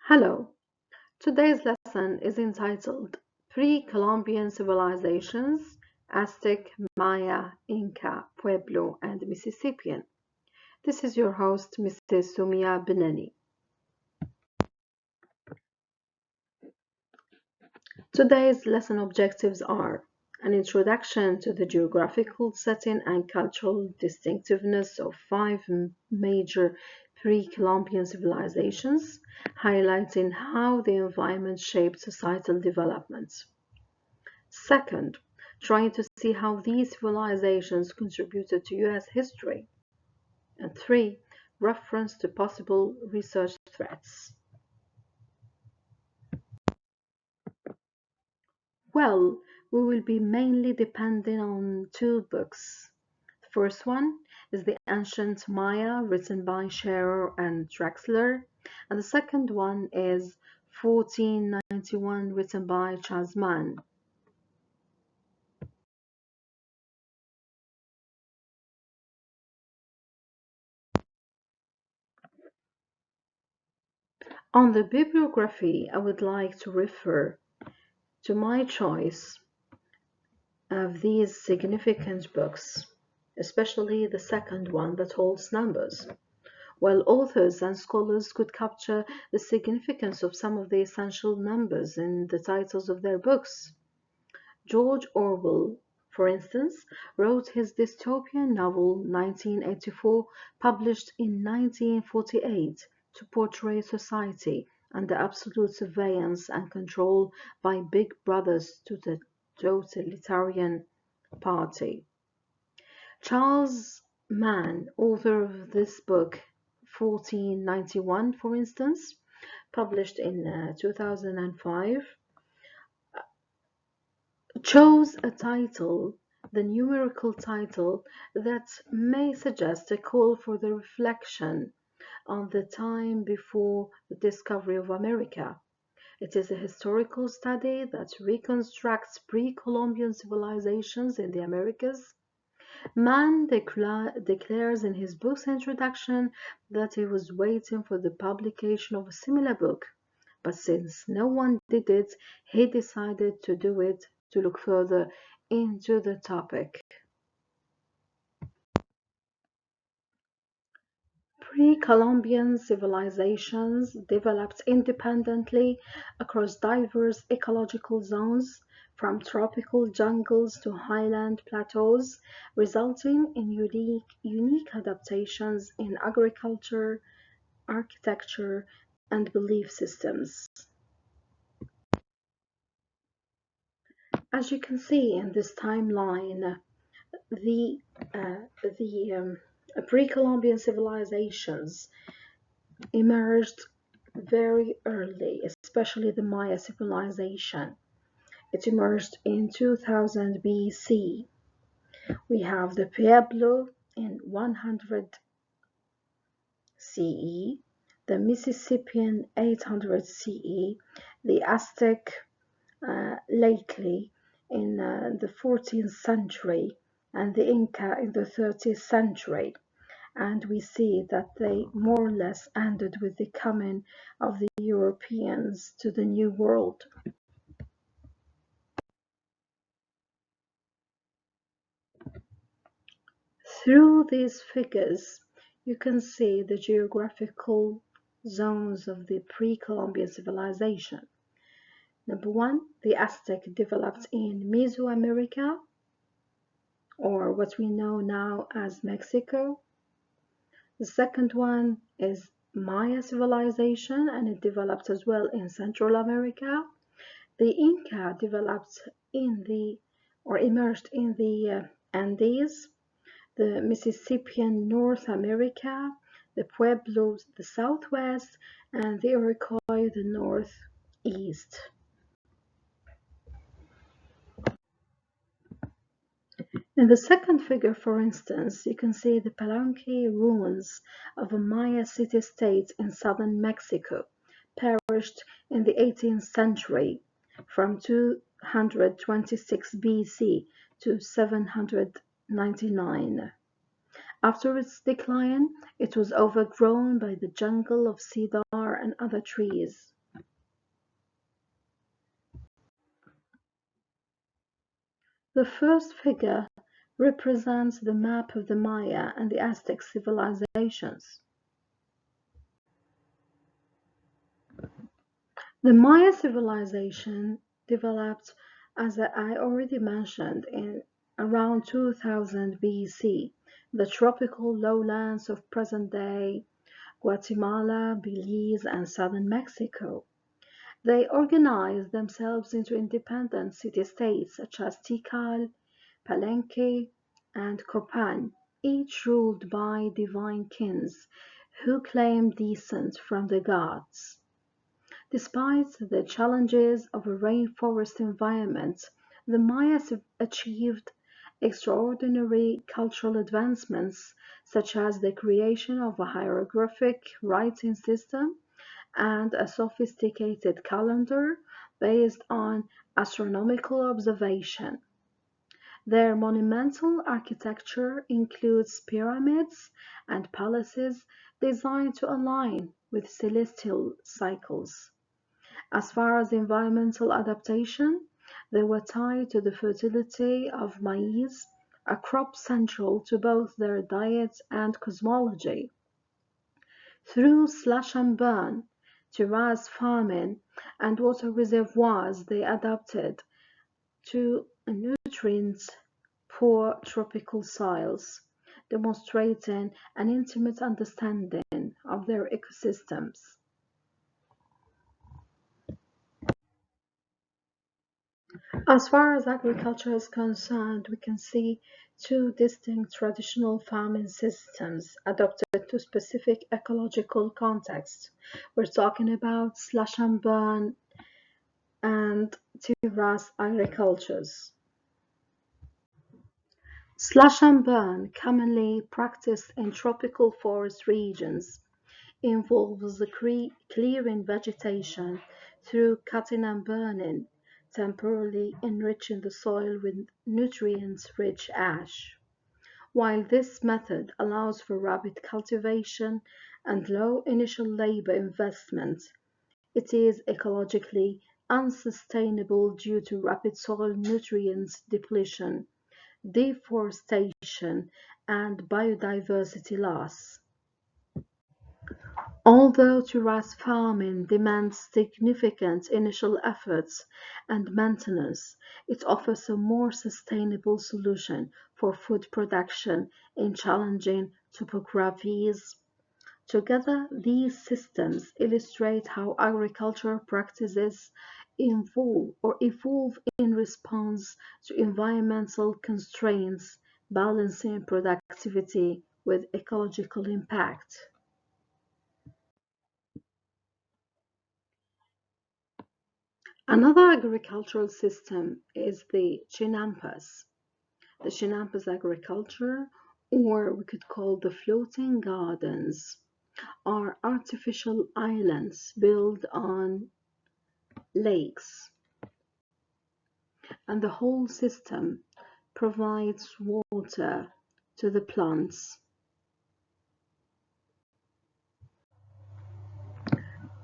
Hello, today's lesson is entitled Pre-Columbian Civilizations, Aztec, Maya, Inca, Pueblo, and Mississippian. This is your host, Mrs. Sumia Benani. Today's lesson objectives are an introduction to the geographical setting and cultural distinctiveness of five major pre-Columbian civilizations, highlighting how the environment shaped societal development. Second, trying to see how these civilizations contributed to US history. And three, reference to possible research threats. Well, we will be mainly depending on two books. The first one is The Ancient Maya, written by Scherer and Drexler, and the second one is 1491, written by Chasman. On the bibliography, I would like to refer to my choice of these significant books, especially the second one that holds numbers. While authors and scholars could capture the significance of some of the essential numbers in the titles of their books. George Orwell, for instance, wrote his dystopian novel 1984, published in 1948, to portray society under absolute surveillance and control by big brothers to the totalitarian party. Charles Mann, author of this book, 1491, for instance, published in 2005, chose a title, the numerical title, that may suggest a call for the reflection on the time before the discovery of America. It is a historical study that reconstructs pre-Columbian civilizations in the Americas. Mann declares in his book's introduction that he was waiting for the publication of a similar book, but since no one did it, he decided to do it to look further into the topic. Pre-Columbian civilizations developed independently across diverse ecological zones, from tropical jungles to highland plateaus, resulting in unique adaptations in agriculture, architecture, and belief systems. As you can see in this timeline, the pre-Columbian civilizations emerged very early, especially the Maya civilization. It emerged in 2000 BC. We have the Pueblo in 100 CE, the Mississippian 800 CE, the Aztec lately in the 14th century, and the Inca in the 30th century. And we see that they more or less ended with the coming of the Europeans to the New World. Through these figures, you can see the geographical zones of the pre-Columbian civilization. Number one, the Aztec developed in Mesoamerica, or what we know now as Mexico. The second one is Maya civilization, and it developed as well in Central America. The Inca developed or emerged in the Andes, the Mississippian North America, the Pueblos the southwest, and the Iroquois the northeast. In the second figure, for instance, you can see the Palenque ruins of a Maya city-state in southern Mexico, perished in the 18th century, from 226 BC to 799. After its decline, it was overgrown by the jungle of cedar and other trees. The first figure represents the map of the Maya and the Aztec civilizations. The Maya civilization developed, as I already mentioned, in around 2000 BC, the tropical lowlands of present-day Guatemala, Belize, and southern Mexico. They organized themselves into independent city-states such as Tikal, Palenque, and Copan, each ruled by divine kings who claimed descent from the gods. Despite the challenges of a rainforest environment, the Mayas achieved extraordinary cultural advancements, such as the creation of a hieroglyphic writing system and a sophisticated calendar based on astronomical observation. Their monumental architecture includes pyramids and palaces designed to align with celestial cycles. As far as environmental adaptation, they were tied to the fertility of maize, a crop central to both their diet and cosmology. Through slash-and-burn, terrace farming, and water reservoirs they adapted to nutrient-poor tropical soils, demonstrating an intimate understanding of their ecosystems. As far as agriculture is concerned, we can see two distinct traditional farming systems adapted to specific ecological contexts. We're talking about slash and burn and terrace agricultures. Slash and burn, commonly practiced in tropical forest regions, involves the clearing vegetation through cutting and burning, temporarily enriching the soil with nutrient-rich ash. While this method allows for rapid cultivation and low initial labor investment, it is ecologically unsustainable due to rapid soil nutrients depletion, deforestation, and biodiversity loss. Although terrace farming demands significant initial efforts and maintenance, it offers a more sustainable solution for food production in challenging topographies. Together, these systems illustrate how agricultural practices evolve in response to environmental constraints, balancing productivity with ecological impact. Another agricultural system is the Chinampas. The Chinampas agriculture, or we could call the floating gardens, are artificial islands built on lakes, and the whole system provides water to the plants.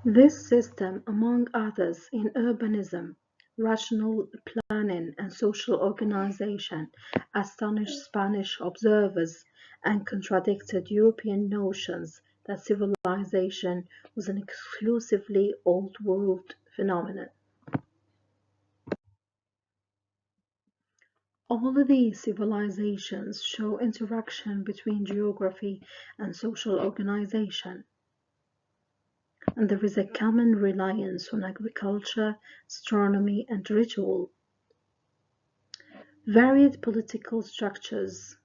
This system, among others in urbanism, rational planning, and social organization, astonished Spanish observers and contradicted European notions that civilization was an exclusively Old World phenomenon. All of these civilizations show interaction between geography and social organization, and there is a common reliance on agriculture, astronomy, and ritual. Varied political structures,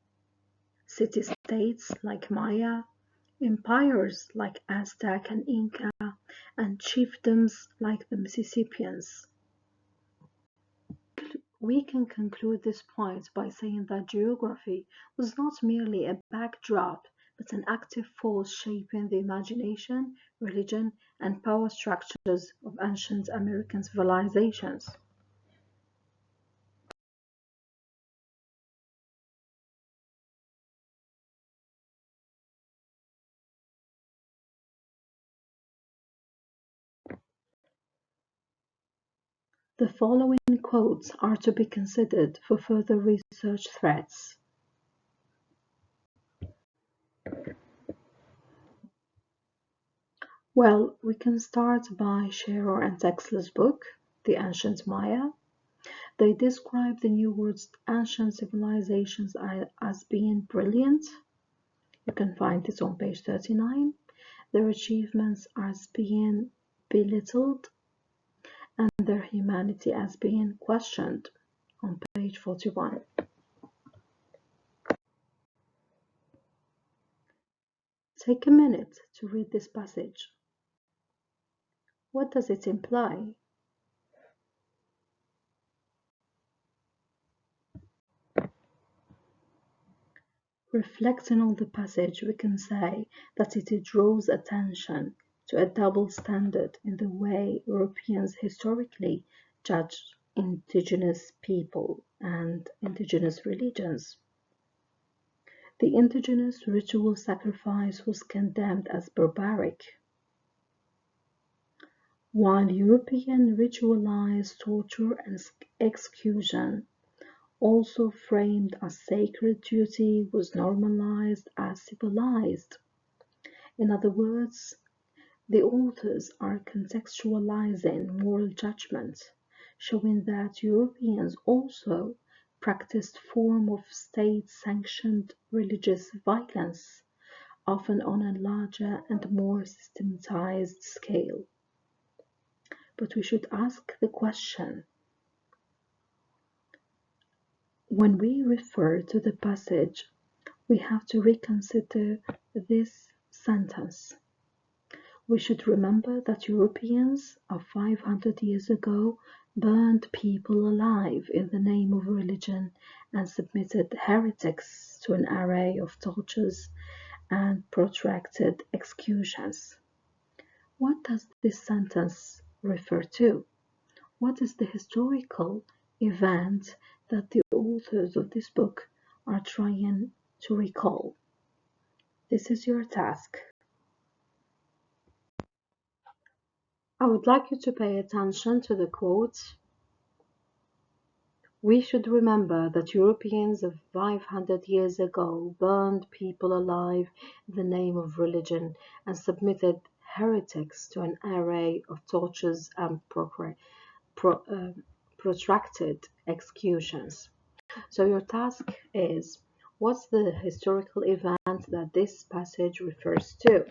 city-states like Maya, empires like Aztec and Inca, and chiefdoms like the Mississippians. We can conclude this point by saying that geography was not merely a backdrop, but an active force shaping the imagination, religion, and power structures of ancient American civilizations. The following quotes are to be considered for further research threads. Well, we can start by Scherer and Texler's book, The Ancient Maya. They describe the New World's ancient civilizations as being brilliant. You can find this on page 39. Their achievements as being belittled and their humanity as being questioned on page 41. Take a minute to read this passage. What does it imply? Reflecting on the passage, we can say that it draws attention to a double standard in the way Europeans historically judged indigenous people and indigenous religions. The indigenous ritual sacrifice was condemned as barbaric, while European ritualized torture and execution, also framed as sacred duty, was normalized as civilized. In other words, the authors are contextualizing moral judgments, showing that Europeans also practiced forms of state-sanctioned religious violence, often on a larger and more systematized scale. But we should ask the question, when we refer to the passage, we have to reconsider this sentence. We should remember that Europeans of 500 years ago burned people alive in the name of religion and submitted heretics to an array of tortures and protracted executions. What does this sentence refer to? What is the historical event that the authors of this book are trying to recall? This is your task. I would like you to pay attention to the quote. We should remember that Europeans of 500 years ago burned people alive in the name of religion and submitted heretics to an array of tortures and protracted executions. So your task is, what's the historical event that this passage refers to?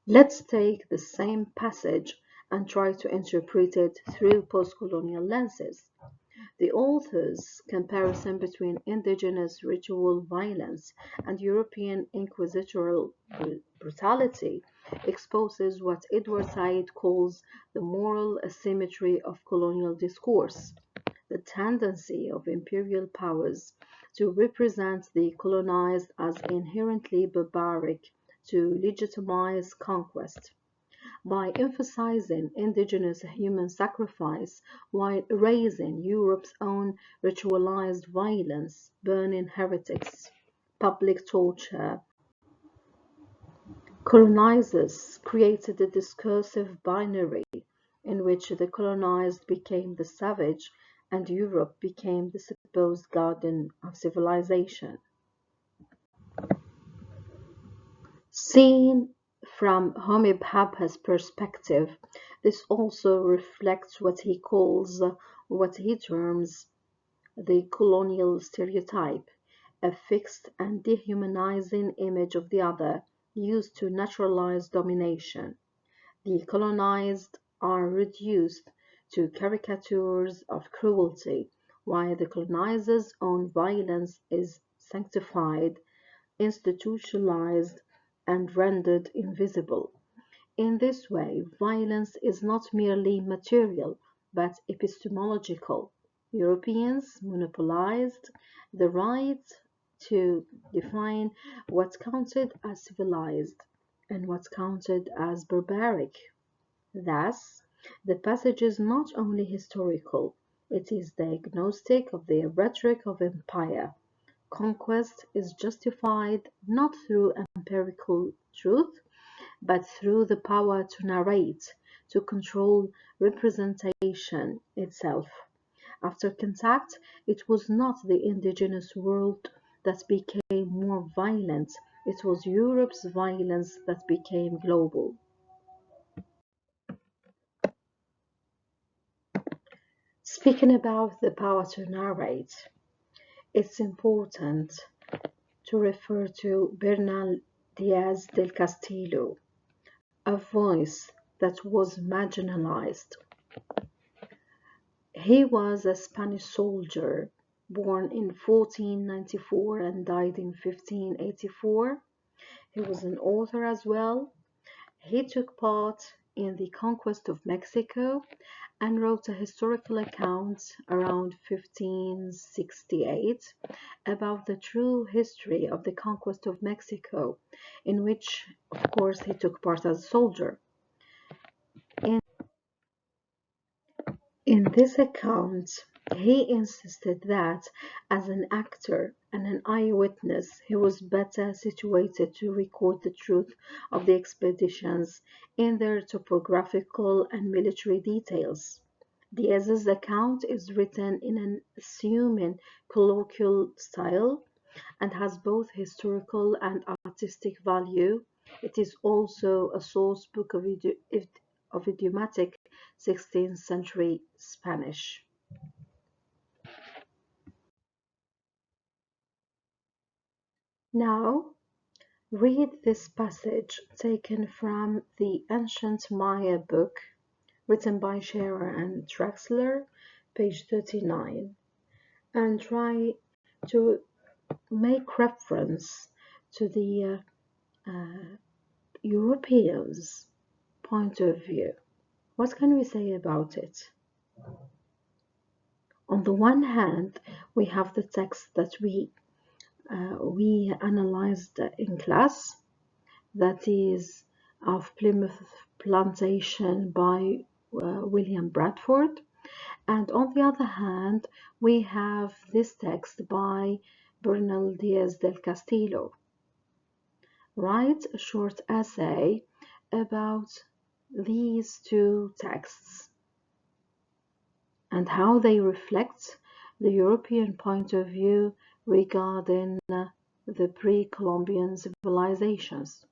Let's take the same passage and try to interpret it through post-colonial lenses. The author's comparison between indigenous ritual violence and European inquisitorial brutality exposes what Edward Said calls the moral asymmetry of colonial discourse, the tendency of imperial powers to represent the colonized as inherently barbaric to legitimize conquest. By emphasizing indigenous human sacrifice while erasing Europe's own ritualized violence, burning heretics, public torture, colonizers created a discursive binary in which the colonized became the savage and Europe became the supposed garden of civilization. Seen from Homi Bhabha's perspective, this also reflects what he terms the colonial stereotype, a fixed and dehumanizing image of the other used to naturalize domination. The colonized are reduced to caricatures of cruelty, while the colonizer's own violence is sanctified, institutionalized, and rendered invisible. In this way, violence is not merely material, but epistemological. Europeans monopolized the right to define what counted as civilized and what counted as barbaric. Thus, the passage is not only historical, It is the agnostic of the rhetoric of empire. Conquest is justified not through empirical truth, but through the power to narrate, to control representation itself. After contact, it was not the indigenous world that became more violent, it was Europe's violence that became global. Speaking about the power to narrate, it's important to refer to Bernal Diaz del Castillo, a voice that was marginalized. He was a Spanish soldier born in 1494 and died in 1584. He was an author as well. He took part in the conquest of Mexico and wrote a historical account around 1568 about the true history of the conquest of Mexico, in which, of course, he took part as a soldier. In this account, he insisted that, as an actor and an eyewitness, he was better situated to record the truth of the expeditions in their topographical and military details. Diaz's account is written in an assuming colloquial style and has both historical and artistic value. It is also a source book of idiomatic 16th century Spanish. Now, read this passage taken from the ancient Maya book written by Scherer and Traxler, page 39, and try to make reference to the Europeans' point of view. What can we say about it? On the one hand, we have the text that we analyzed in class, that is of Plymouth Plantation by William Bradford, and on the other hand, we have this text by Bernal Diaz del Castillo. Write a short essay about these two texts and how they reflect the European point of view regarding the pre-Columbian civilizations.